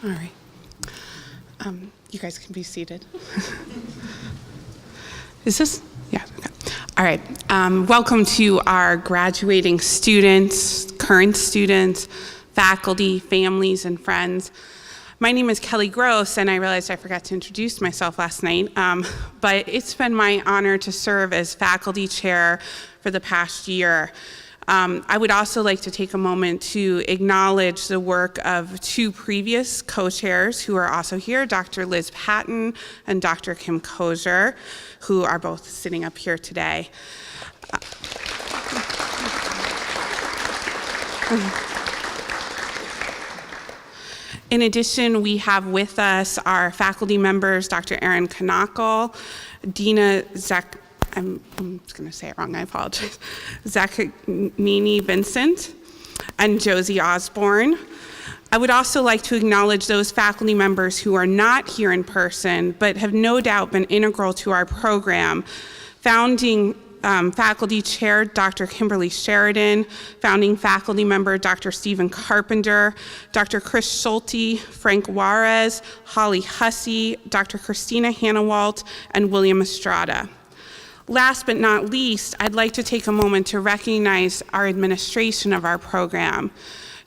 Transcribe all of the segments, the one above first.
All right. You guys can be seated. Is this? Yeah. Okay. All right. Welcome to our graduating students, current students, faculty, families, and friends. My name is Kelly Gross, and I realized I forgot to introduce myself last night, but it's been my honor to serve as faculty chair for the past year. I would also like to take a moment to acknowledge the work of two previous co-chairs who are also here, Dr. Liz Patton and Dr. Kim Kozier, who are both sitting up here today. In addition, we have with us our faculty members, Dr. Erin Knakel, Dina I'm just going to say it wrong, I apologize, Zaccanini Vincent, and Josie Osborne. I would also like to acknowledge those faculty members who are not here in person, but have no doubt been integral to our program. Founding faculty chair, Dr. Kimberly Sheridan, founding faculty member, Dr. Stephen Carpenter, Dr. Chris Schulte, Frank Juarez, Holly Hussey, Dr. Christina Hannawalt, and William Estrada. Last but not least, I'd like to take a moment to recognize our administration of our program.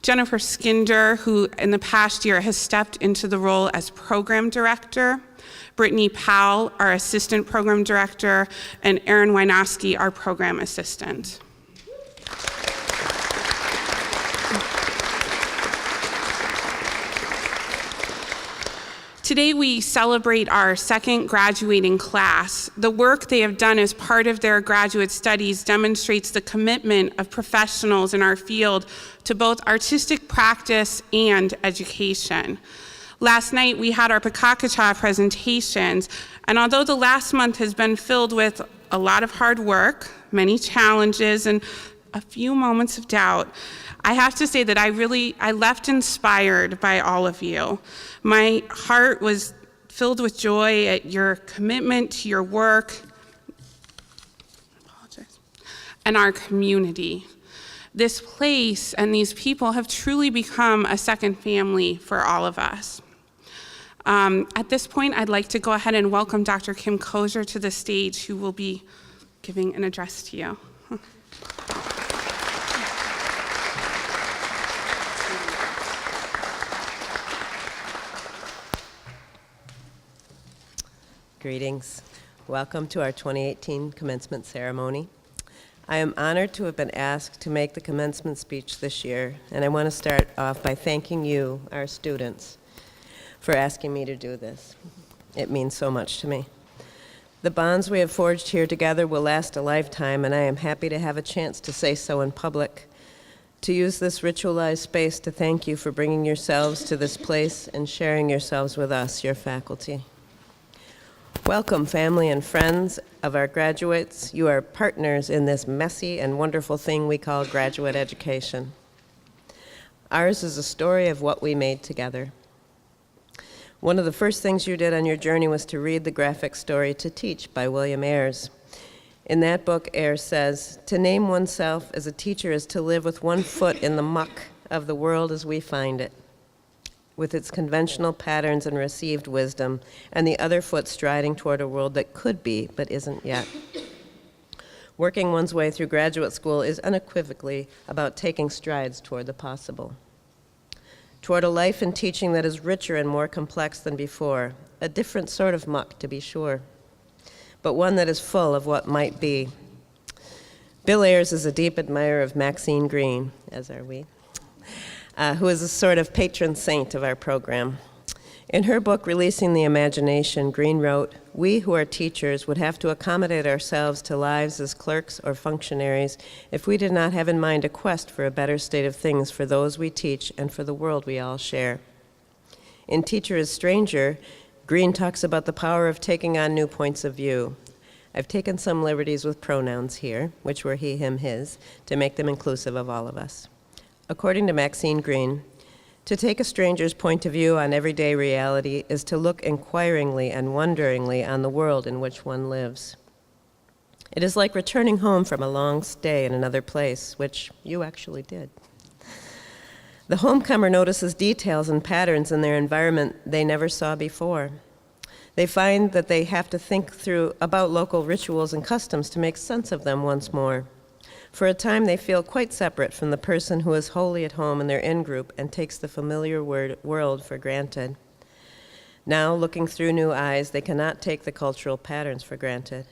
Jennifer Skinder, who in the past year has stepped into the role as program director, Brittany Powell, our assistant program director, and Erin Wynowski, our program assistant. Today we celebrate our second graduating class. The work they have done as part of their graduate studies demonstrates the commitment of professionals in our field to both artistic practice and education. Last night we had our Pakakacha presentations, and although the last month has been filled with a lot of hard work, many challenges, and a few moments of doubt, I have to say that I left inspired by all of you. My heart was filled with joy at your commitment to your work and our community. This place and these people have truly become a second family for all of us. At this point, I'd like to go ahead and welcome Dr. Kim Kozier to the stage, who will be giving an address to you. Greetings. Welcome to our 2018 commencement ceremony. I am honored to have been asked to make the commencement speech this year, and I want to start off by thanking you, our students, for asking me to do this. It means so much to me. The bonds we have forged here together will last a lifetime, and I am happy to have a chance to say so in public, to use this ritualized space to thank you for bringing yourselves to this place and sharing yourselves with us, your faculty. Welcome, family and friends of our graduates. You are partners in this messy and wonderful thing we call graduate education. Ours is a story of what we made together. One of the first things you did on your journey was to read the graphic story To Teach by William Ayres. In that book, Ayres says, "To name oneself as a teacher is to live with one foot in the muck of the world as we find it, with its conventional patterns and received wisdom, and the other foot striding toward a world that could be, but isn't yet." Working one's way through graduate school is unequivocally about taking strides toward the possible, toward a life in teaching that is richer and more complex than before, a different sort of muck, to be sure, but one that is full of what might be. Bill Ayres is a deep admirer of Maxine Greene, as are we, who is a sort of patron saint of our program. In her book, Releasing the Imagination, Greene wrote, "We who are teachers would have to accommodate ourselves to lives as clerks or functionaries if we did not have in mind a quest for a better state of things for those we teach and for the world we all share." In Teacher is Stranger, Greene talks about the power of taking on new points of view. I've taken some liberties with pronouns here, which were he, him, his, to make them inclusive of all of us. According to Maxine Greene, to take a stranger's point of view on everyday reality is to look inquiringly and wonderingly on the world in which one lives. It is like returning home from a long stay in another place, which you actually did. The homecomer notices details and patterns in their environment they never saw before. They find that they have to think through about local rituals and customs to make sense of them once more. For a time, they feel quite separate from the person who is wholly at home in their in-group and takes the familiar world for granted. Now, looking through new eyes, they cannot take the cultural patterns for granted.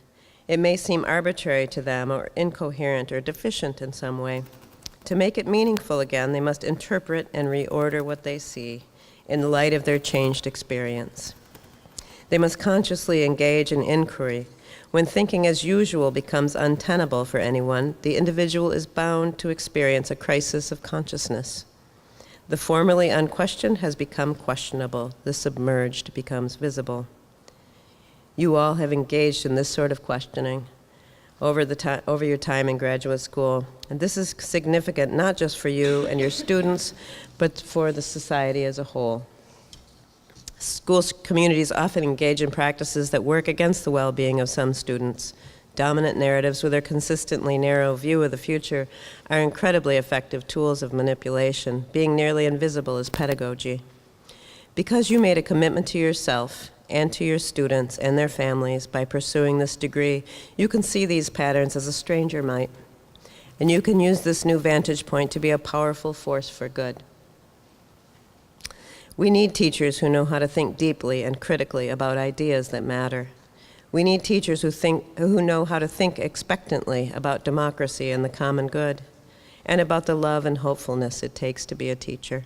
It may seem arbitrary to them or incoherent or deficient in some way. To make it meaningful again, they must interpret and reorder what they see in the light of their changed experience. They must consciously engage in inquiry. When thinking as usual becomes untenable for anyone, the individual is bound to experience a crisis of consciousness. The formerly unquestioned has become questionable. The submerged becomes visible. You all have engaged in this sort of questioning over your time in graduate school. And this is significant not just for you and your students, but for the society as a whole. School communities often engage in practices that work against the well-being of some students. Dominant narratives with their consistently narrow view of the future are incredibly effective tools of manipulation, being nearly invisible as pedagogy. Because you made a commitment to yourself and to your students and their families by pursuing this degree, you can see these patterns as a stranger might. And you can use this new vantage point to be a powerful force for good. We need teachers who know how to think deeply and critically about ideas that matter. We need teachers who know how to think expectantly about democracy and the common good, and about the love and hopefulness it takes to be a teacher.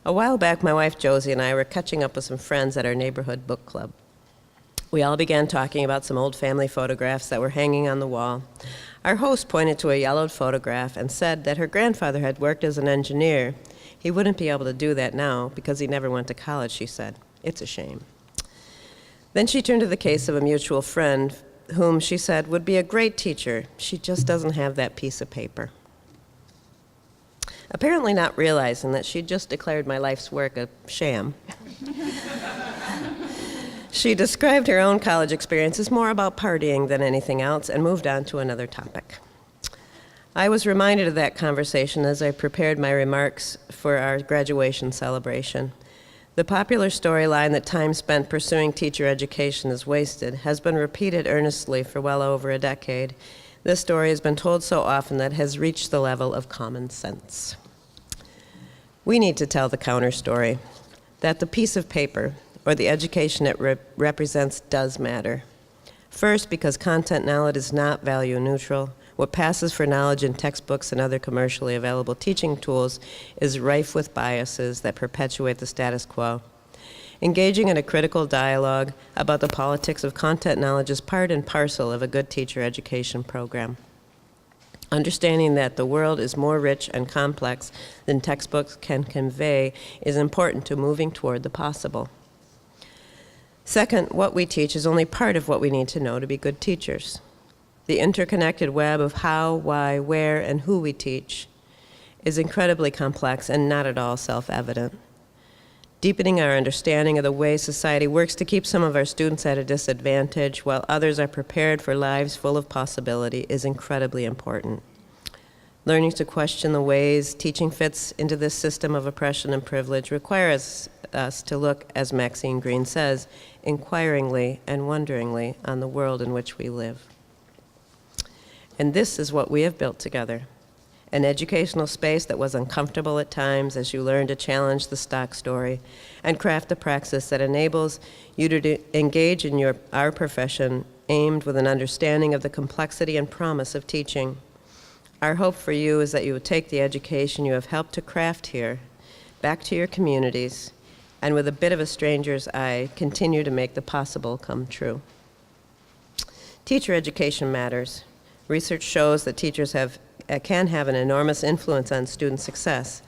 A while back, my wife Josie and I were catching up with some friends at our neighborhood book club. We all began talking about some old family photographs that were hanging on the wall. Our host pointed to a yellowed photograph and said that her grandfather had worked as an engineer. He wouldn't be able to do that now because he never went to college, she said. It's a shame. Then she turned to the case of a mutual friend whom she said would be a great teacher. She just doesn't have that piece of paper. Apparently not realizing that she'd just declared my life's work a sham. She described her own college experience as more about partying than anything else and moved on to another topic. I was reminded of that conversation as I prepared my remarks for our graduation celebration. The popular storyline that time spent pursuing teacher education is wasted has been repeated earnestly for well over a decade. This story has been told so often that it has reached the level of common sense. We need to tell the counter story, that the piece of paper or the education it represents does matter. First, because content knowledge is not value neutral. What passes for knowledge in textbooks and other commercially available teaching tools is rife with biases that perpetuate the status quo. Engaging in a critical dialogue about the politics of content knowledge is part and parcel of a good teacher education program. Understanding that the world is more rich and complex than textbooks can convey is important to moving toward the possible. Second, what we teach is only part of what we need to know to be good teachers. The interconnected web of how, why, where, and who we teach is incredibly complex and not at all self-evident. Deepening our understanding of the way society works to keep some of our students at a disadvantage while others are prepared for lives full of possibility is incredibly important. Learning to question the ways teaching fits into this system of oppression and privilege requires us to look, as Maxine Greene says, inquiringly and wonderingly on the world in which we live. And this is what we have built together, an educational space that was uncomfortable at times as you learn to challenge the stock story and craft a praxis that enables you to engage in our profession aimed with an understanding of the complexity and promise of teaching. Our hope for you is that you will take the education you have helped to craft here back to your communities and with a bit of a stranger's eye, continue to make the possible come true. Teacher education matters. Research shows that teachers can have an enormous influence on student success.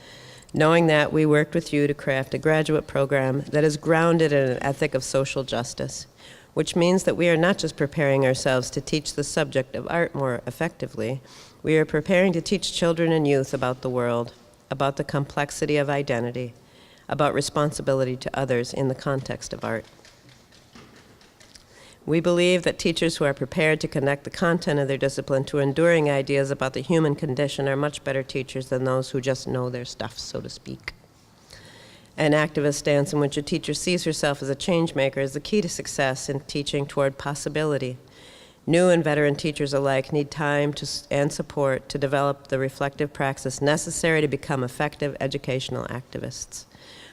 Knowing that, we worked with you to craft a graduate program that is grounded in an ethic of social justice, which means that we are not just preparing ourselves to teach the subject of art more effectively, we are preparing to teach children and youth about the world, about the complexity of identity, about responsibility to others in the context of art. We believe that teachers who are prepared to connect the content of their discipline to enduring ideas about the human condition are much better teachers than those who just know their stuff, so to speak. An activist stance in which a teacher sees herself as a change maker is the key to success in teaching toward possibility. New and veteran teachers alike need time and support to develop the reflective praxis necessary to become effective educational activists.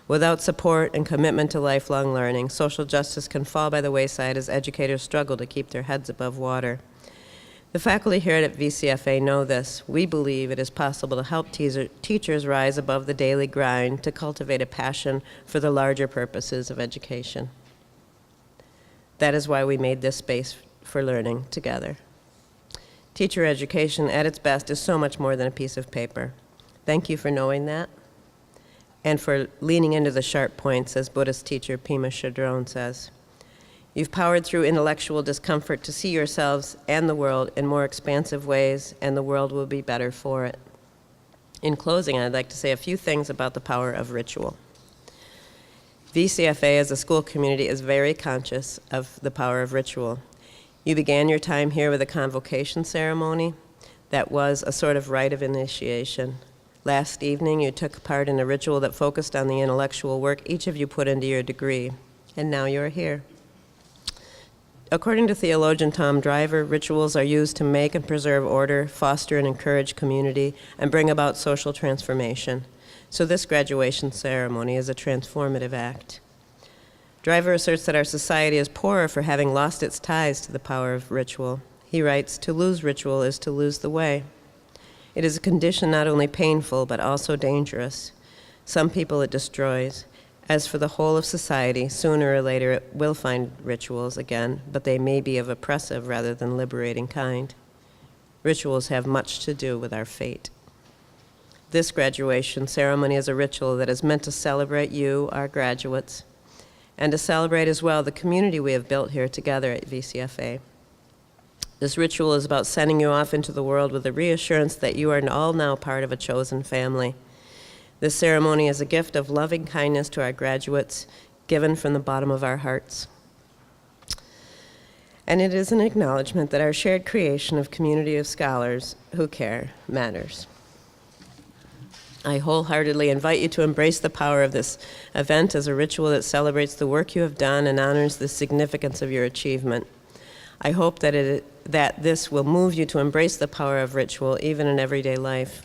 Without support and commitment to lifelong learning, social justice can fall by the wayside as educators struggle to keep their heads above water. The faculty here at VCFA know this. We believe it is possible to help teachers rise above the daily grind to cultivate a passion for the larger purposes of education. That is why we made this space for learning together. Teacher education at its best is so much more than a piece of paper. Thank you for knowing that, and for leaning into the sharp points, as Buddhist teacher Pema Chodron says. You've powered through intellectual discomfort to see yourselves and the world in more expansive ways, and the world will be better for it. In closing, I'd like to say a few things about the power of ritual. VCFA as a school community is very conscious of the power of ritual. You began your time here with a convocation ceremony that was a sort of rite of initiation. Last evening, you took part in a ritual that focused on the intellectual work each of you put into your degree, and now you're here. According to theologian Tom Driver, rituals are used to make and preserve order, foster and encourage community, and bring about social transformation. So this graduation ceremony is a transformative act. Driver asserts that our society is poorer for having lost its ties to the power of ritual. He writes, "To lose ritual is to lose the way." It is a condition not only painful, but also dangerous. Some people it destroys. As for the whole of society, sooner or later it will find rituals again, but they may be of oppressive rather than liberating kind. Rituals have much to do with our fate. This graduation ceremony is a ritual that is meant to celebrate you, our graduates, and to celebrate as well the community we have built here together at VCFA. This ritual is about sending you off into the world with the reassurance that you are all now part of a chosen family. This ceremony is a gift of loving kindness to our graduates, given from the bottom of our hearts. And it is an acknowledgement that our shared creation of community of scholars who care matters. I wholeheartedly invite you to embrace the power of this event as a ritual that celebrates the work you have done and honors the significance of your achievement. I hope that this will move you to embrace the power of ritual even in everyday life.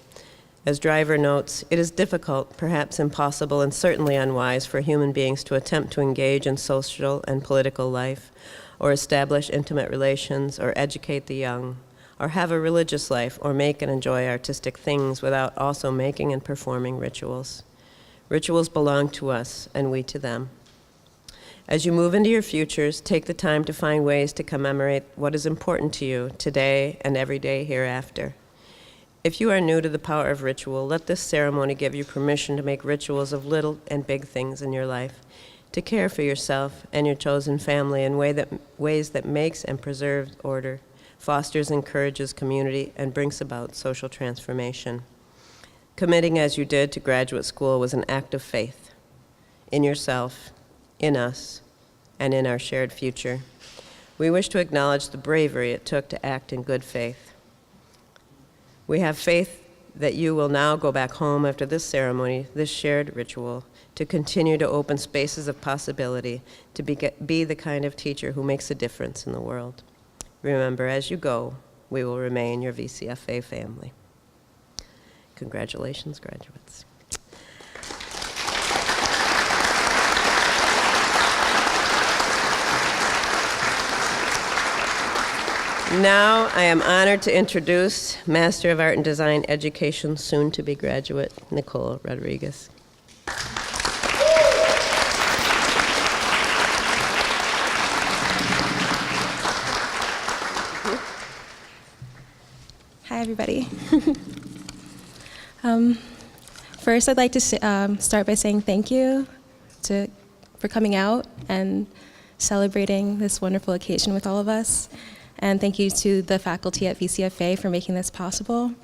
As Driver notes, it is difficult, perhaps impossible, and certainly unwise for human beings to attempt to engage in social and political life, or establish intimate relations, or educate the young, or have a religious life, or make and enjoy artistic things without also making and performing rituals. Rituals belong to us, and we to them. As you move into your futures, take the time to find ways to commemorate what is important to you today and every day hereafter. If you are new to the power of ritual, let this ceremony give you permission to make rituals of little and big things in your life, to care for yourself and your chosen family in ways that makes and preserves order, fosters and encourages community, and brings about social transformation. Committing as you did to graduate school was an act of faith in yourself, in us, and in our shared future. We wish to acknowledge the bravery it took to act in good faith. We have faith that you will now go back home after this ceremony, this shared ritual, to continue to open spaces of possibility, to be the kind of teacher who makes a difference in the world. Remember, as you go, we will remain your VCFA family. Congratulations, graduates. Now, I am honored to introduce Master of Art and Design Education, soon-to-be graduate, Nicole Rodriguez. Hi, everybody. First, I'd like to start by saying thank you for coming out and celebrating this wonderful occasion with all of us. And thank you to the faculty at VCFA for making this possible.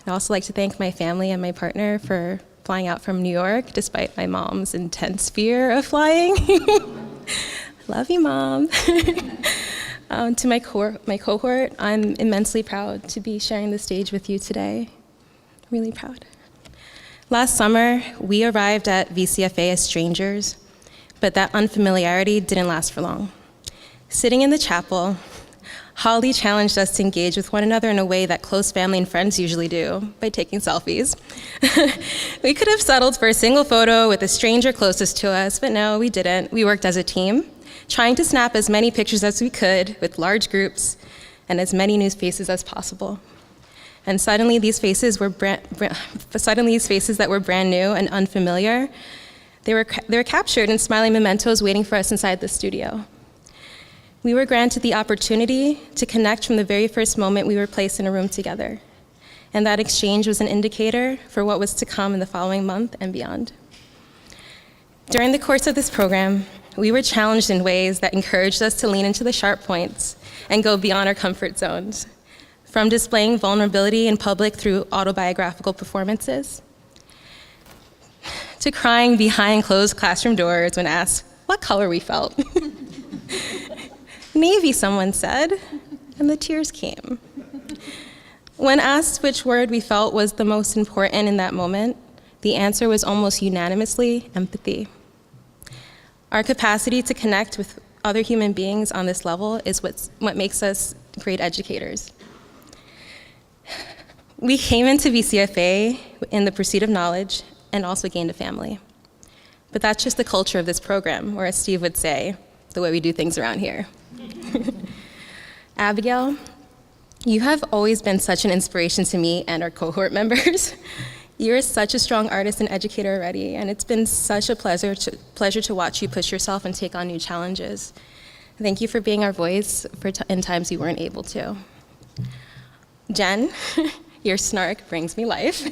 I'd also like to thank my family and my partner for flying out from New York, despite my mom's intense fear of flying. Love you, Mom. To my cohort, I'm immensely proud to be sharing the stage with you today. Really proud. Last summer, we arrived at VCFA as strangers, but that unfamiliarity didn't last for long. Sitting in the chapel, Holly challenged us to engage with one another in a way that close family and friends usually do, by taking selfies. We could have settled for a single photo with the stranger closest to us, but no, we didn't. We worked as a team, trying to snap as many pictures as we could with large groups and as many new faces as possible. And suddenly these faces that were brand new and unfamiliar, they were captured in smiling mementos waiting for us inside the studio. We were granted the opportunity to connect from the very first moment we were placed in a room together. And that exchange was an indicator for what was to come in the following month and beyond. During the course of this program, we were challenged in ways that encouraged us to lean into the sharp points and go beyond our comfort zones, from displaying vulnerability in public through autobiographical performances, to crying behind closed classroom doors when asked what color we felt. Navy, someone said, and the tears came. When asked which word we felt was the most important in that moment, the answer was almost unanimously empathy. Our capacity to connect with other human beings on this level is what makes us great educators. We came into VCFA in the pursuit of knowledge and also gained a family. But that's just the culture of this program, or as Steve would say, the way we do things around here. Abigail, you have always been such an inspiration to me and our cohort members. You're such a strong artist and educator already, and it's been such a pleasure to watch you push yourself and take on new challenges. Thank you for being our voice in times you weren't able to. Jen, your snark brings me life.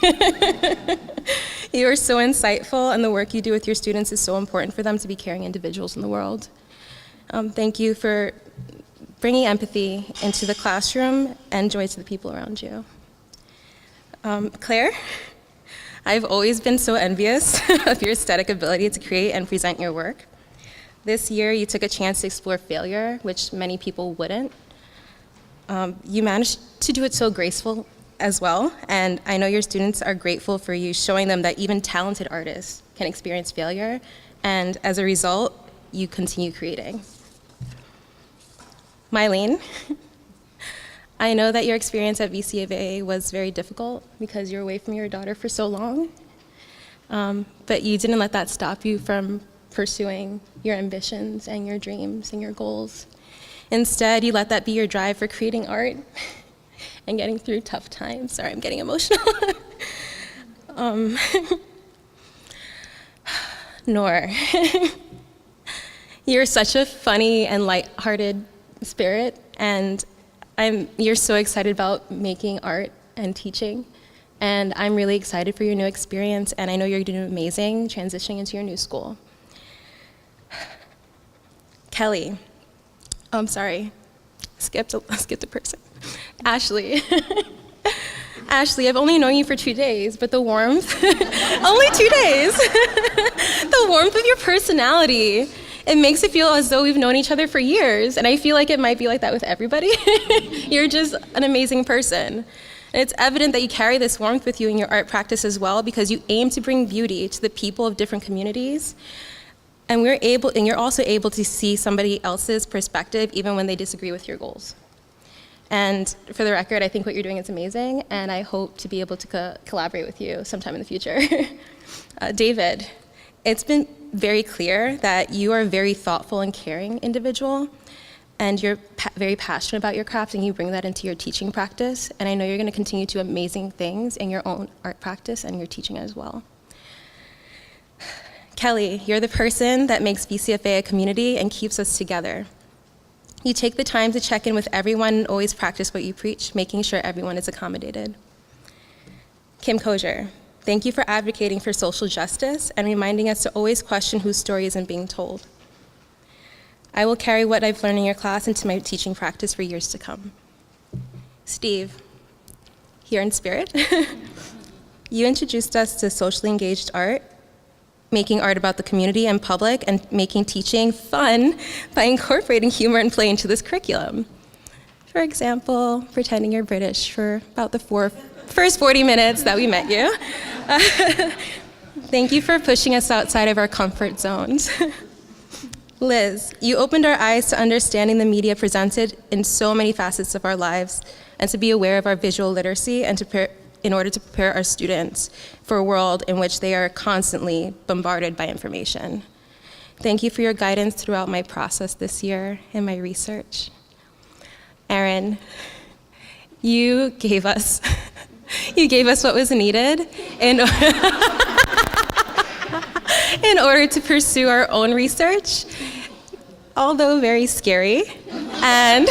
You are so insightful, and the work you do with your students is so important for them to be caring individuals in the world. Thank you for bringing empathy into the classroom and joy to the people around you. Claire, I've always been so envious of your aesthetic ability to create and present your work. This year, you took a chance to explore failure, which many people wouldn't. You managed to do it so graceful as well, and I know your students are grateful for you showing them that even talented artists can experience failure, and as a result, you continue creating. Mylene, I know that your experience at VCFA was very difficult because you're away from your daughter for so long, but you didn't let that stop you from pursuing your ambitions and your dreams and your goals. Instead, you let that be your drive for creating art and getting through tough times. Sorry, I'm getting emotional. Noor, you're such a funny and lighthearted spirit, and you're so excited about making art and teaching, and I'm really excited for your new experience, and I know you're doing amazing transitioning into your new school. Kelly, I'm sorry, skipped a person. Ashley. Ashley, I've only known you for 2 days, but the warmth, only 2 days, the warmth of your personality, it makes it feel as though we've known each other for years, and I feel like it might be like that with everybody. You're just an amazing person. And it's evident that you carry this warmth with you in your art practice as well, because you aim to bring beauty to the people of different communities, and you're also able to see somebody else's perspective even when they disagree with your goals. And for the record, I think what you're doing is amazing, and I hope to be able to collaborate with you sometime in the future. David, it's been very clear that you are a very thoughtful and caring individual, and you're very passionate about your craft, and you bring that into your teaching practice, and I know you're going to continue to do amazing things in your own art practice and your teaching as well. Kelly, you're the person that makes VCFA a community and keeps us together. You take the time to check in with everyone and always practice what you preach, making sure everyone is accommodated. Kim Kosier, thank you for advocating for social justice and reminding us to always question whose story isn't being told. I will carry what I've learned in your class into my teaching practice for years to come. Steve, here in spirit, you introduced us to socially engaged art, making art about the community and public, and making teaching fun by incorporating humor and play into this curriculum. For example, pretending you're British for about the first 40 minutes that we met you. Thank you for pushing us outside of our comfort zones. Liz, you opened our eyes to understanding the media presented in so many facets of our lives, and to be aware of our visual literacy and in order to prepare our students for a world in which they are constantly bombarded by information. Thank you for your guidance throughout my process this year and my research. Erin, you gave us what was needed in order to pursue our own research, although very scary, and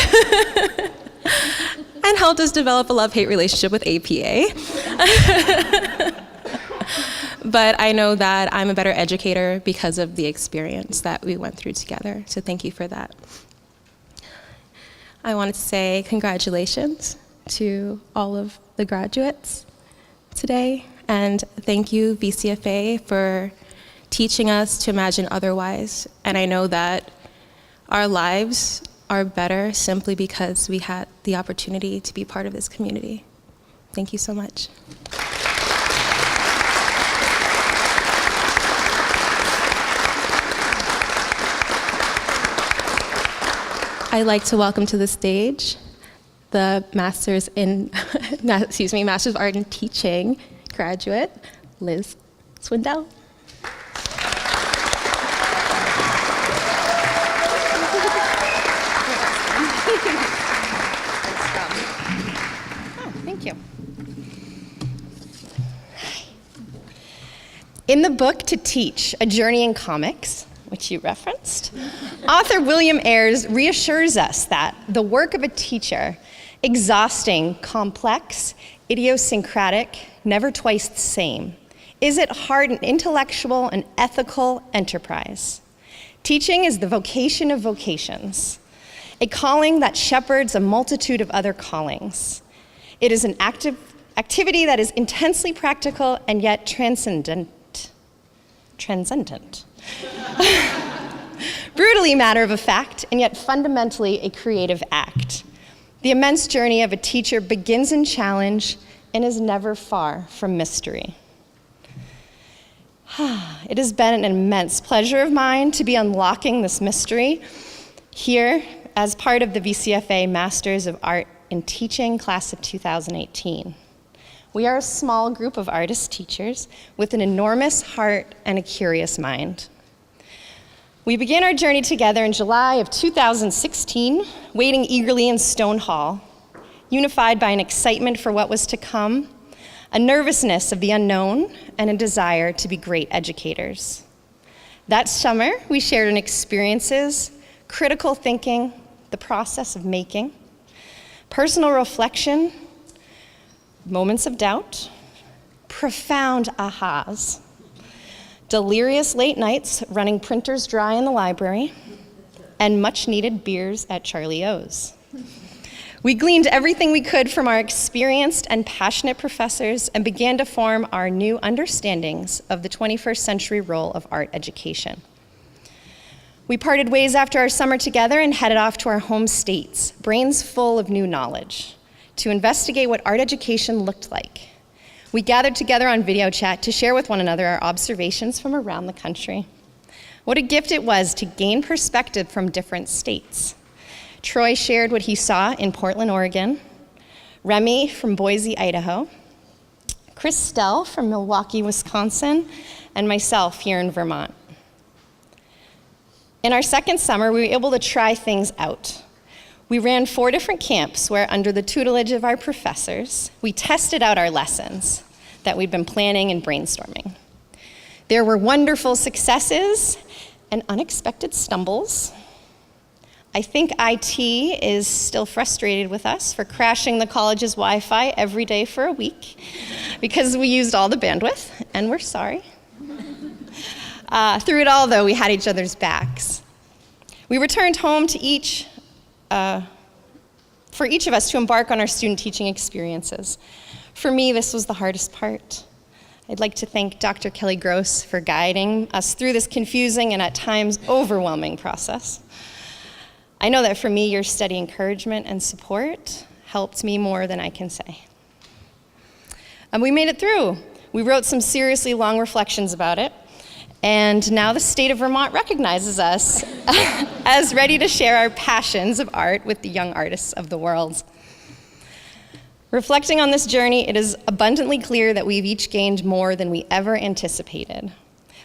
helped us develop a love-hate relationship with APA. But I know that I'm a better educator because of the experience that we went through together, so thank you for that. I wanted to say congratulations to all of the graduates today, and thank you, VCFA, for teaching us to imagine otherwise. And I know that our lives are better simply because we had the opportunity to be part of this community. Thank you so much. I'd like to welcome to the stage the Master's of Art in Teaching graduate, Liz Swindell. Thank you. In the book To Teach, A Journey in Comics, which you referenced, author William Ayres reassures us that the work of a teacher, exhausting, complex, idiosyncratic, never twice the same, is at heart an intellectual and ethical enterprise. Teaching is the vocation of vocations, a calling that shepherds a multitude of other callings. It is an activity that is intensely practical and yet transcendent. Brutally matter of fact, and yet fundamentally a creative act. The immense journey of a teacher begins in challenge and is never far from mystery. It has been an immense pleasure of mine to be unlocking this mystery here as part of the VCFA Masters of Art in Teaching class of 2018. We are a small group of artist teachers with an enormous heart and a curious mind. We began our journey together in July of 2016, waiting eagerly in Stone Hall, unified by an excitement for what was to come, a nervousness of the unknown, and a desire to be great educators. That summer, we shared in experiences, critical thinking, the process of making, personal reflection, moments of doubt, profound ahas, delirious late nights running printers dry in the library, and much needed beers at Charlie O's. We gleaned everything we could from our experienced and passionate professors and began to form our new understandings of the 21st century role of art education. We parted ways after our summer together and headed off to our home states, brains full of new knowledge, to investigate what art education looked like. We gathered together on video chat to share with one another our observations from around the country. What a gift it was to gain perspective from different states. Troy shared what he saw in Portland, Oregon, Remy from Boise, Idaho, Christelle from Milwaukee, Wisconsin, and myself here in Vermont. In our second summer, we were able to try things out. We ran 4 different camps where, under the tutelage of our professors, we tested out our lessons that we'd been planning and brainstorming. There were wonderful successes and unexpected stumbles. I think IT is still frustrated with us for crashing the college's Wi-Fi every day for a week because we used all the bandwidth, and we're sorry. Through it all, though, we had each other's backs. We returned home to for each of us to embark on our student teaching experiences. For me, this was the hardest part. I'd like to thank Dr. Kelly Gross for guiding us through this confusing and at times overwhelming process. I know that for me, your steady encouragement and support helped me more than I can say. And we made it through. We wrote some seriously long reflections about it, and now the state of Vermont recognizes us as ready to share our passions of art with the young artists of the world. Reflecting on this journey, it is abundantly clear that we've each gained more than we ever anticipated.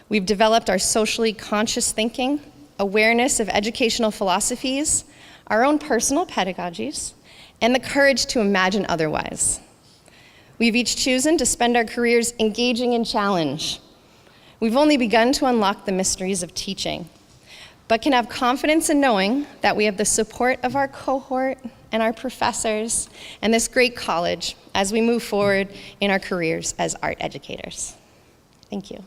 We've developed our socially conscious thinking, awareness of educational philosophies, our own personal pedagogies, and the courage to imagine otherwise. We've each chosen to spend our careers engaging in challenge. We've only begun to unlock the mysteries of teaching, but can have confidence in knowing that we have the support of our cohort and our professors and this great college as we move forward in our careers as art educators. Thank you.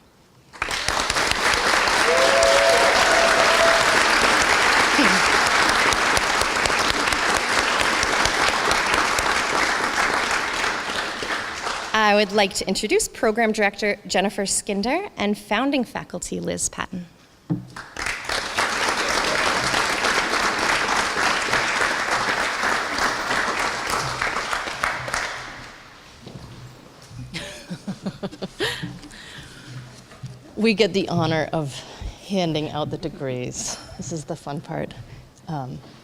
I would like to introduce Program Director Jennifer Skinder and founding faculty Liz Patton. We get the honor of handing out the degrees. This is the fun part.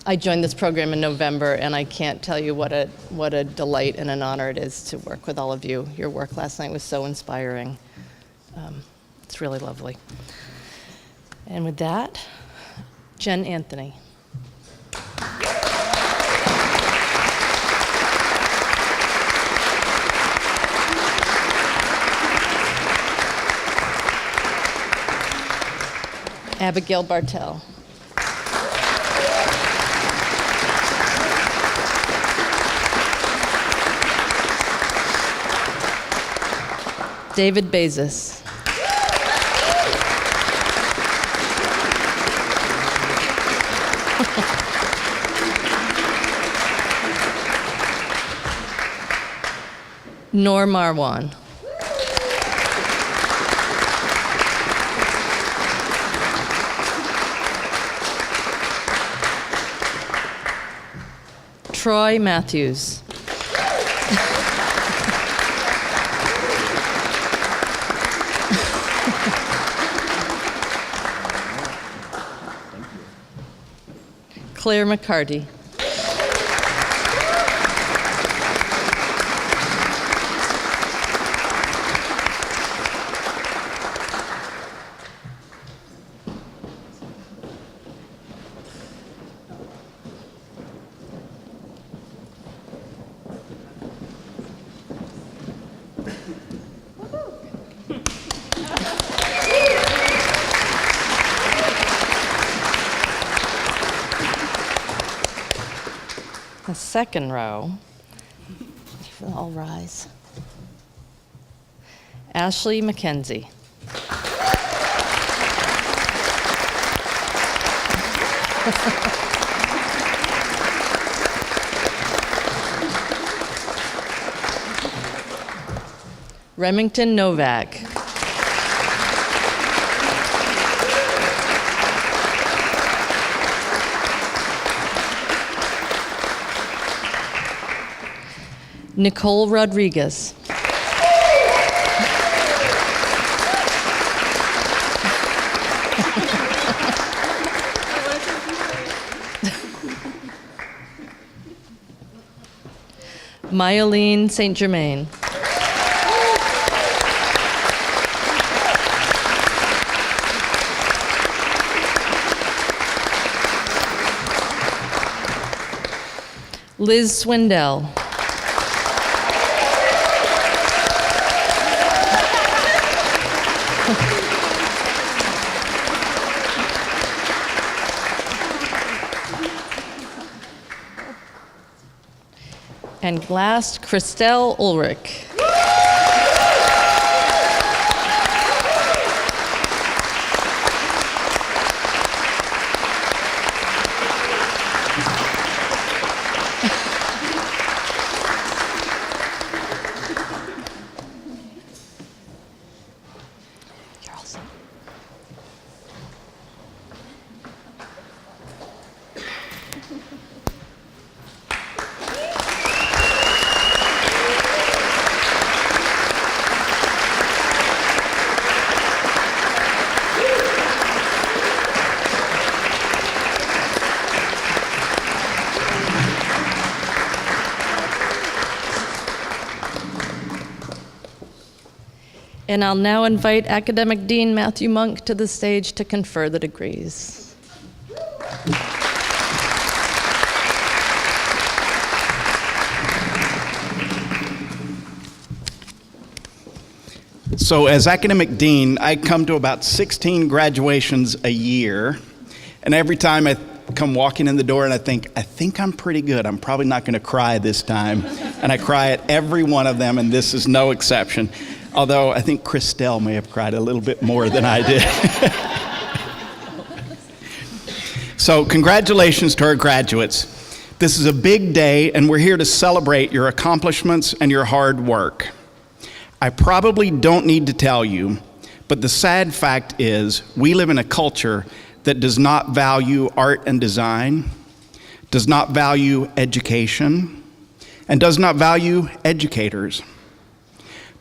I joined this program in November, and I can't tell you what a delight and an honor it is to work with all of you. Your work last night was so inspiring. It's really lovely. And with that, Jen Anthony. Abigail Bartell. David Bezos. Noor Marwan. Troy Matthews. Claire McCarty. The second row, if you'll all rise. Ashley McKenzie. Remington Novak. Nicole Rodriguez. Myoline St. Germain. Liz Swindell. And last, Christelle Ulrich. And I'll now invite Academic Dean Matthew Monk to the stage to confer the degrees. So as academic dean, I come to about 16 graduations a year, and every time I come walking in the door and I think I'm pretty good. I'm probably not going to cry this time. And I cry at every one of them, and this is no exception. Although I think Christelle may have cried a little bit more than I did. So congratulations to our graduates. This is a big day, and we're here to celebrate your accomplishments and your hard work. I probably don't need to tell you, but the sad fact is we live in a culture that does not value art and design, does not value education, and does not value educators.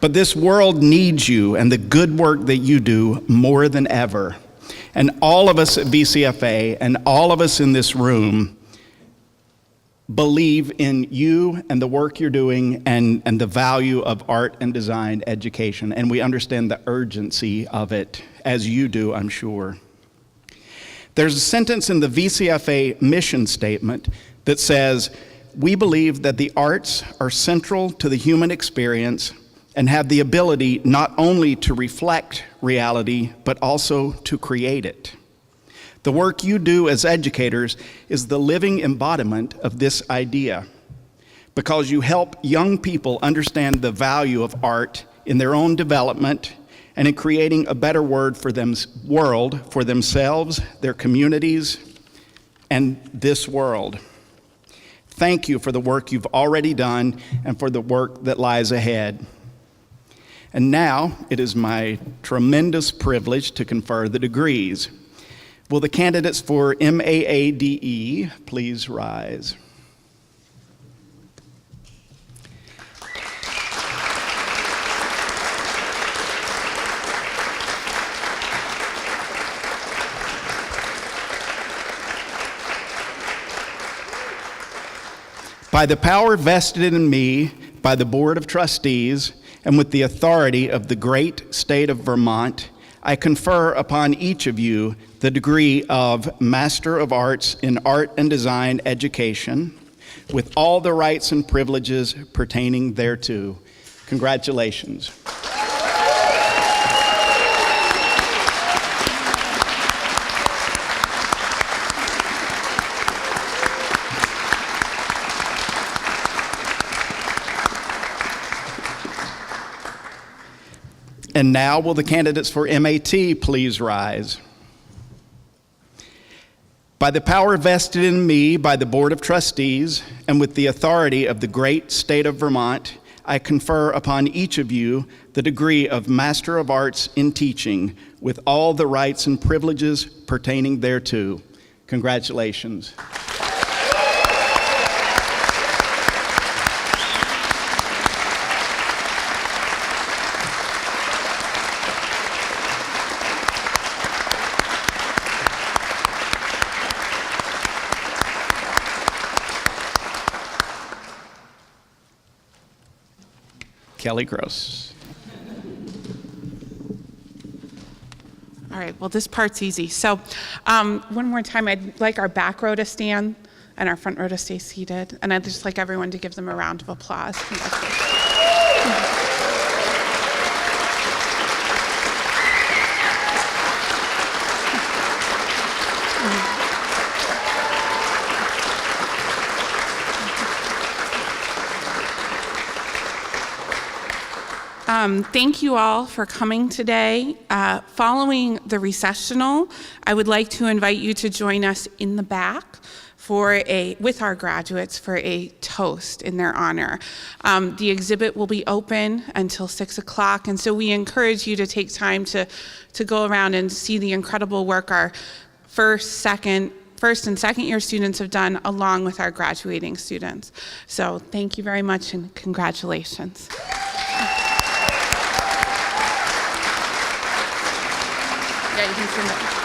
But this world needs you and the good work that you do more than ever. And all of us at VCFA and all of us in this room believe in you and the work you're doing and the value of art and design education. And we understand the urgency of it, as you do, I'm sure. There's a sentence in the VCFA mission statement that says, "We believe that the arts are central to the human experience and have the ability not only to reflect reality, but also to create it." The work you do as educators is the living embodiment of this idea, because you help young people understand the value of art in their own development and in creating a better world for themselves, their communities, and this world. Thank you for the work you've already done and for the work that lies ahead. And now it is my tremendous privilege to confer the degrees. Will the candidates for MAADE please rise? By the power vested in me by the Board of Trustees and with the authority of the great state of Vermont, I confer upon each of you the degree of Master of Arts in Art and Design Education with all the rights and privileges pertaining thereto. Congratulations. And now, will the candidates for MAT please rise? By the power vested in me by the Board of Trustees and with the authority of the great state of Vermont, I confer upon each of you the degree of Master of Arts in Teaching with all the rights and privileges pertaining thereto. Congratulations. Kelly Gross. All right, well, this part's easy. So one more time, I'd like our back row to stand and our front row to stay seated. And I'd just like everyone to give them a round of applause. Thank you all for coming today. Following the recessional, I would like to invite you to join us in the back with our graduates for a toast in their honor. The exhibit will be open until 6 o'clock, and so we encourage you to take time to go around and see the incredible work our first and second year students have done along with our graduating students. So thank you very much and congratulations. Yeah, you can turn it.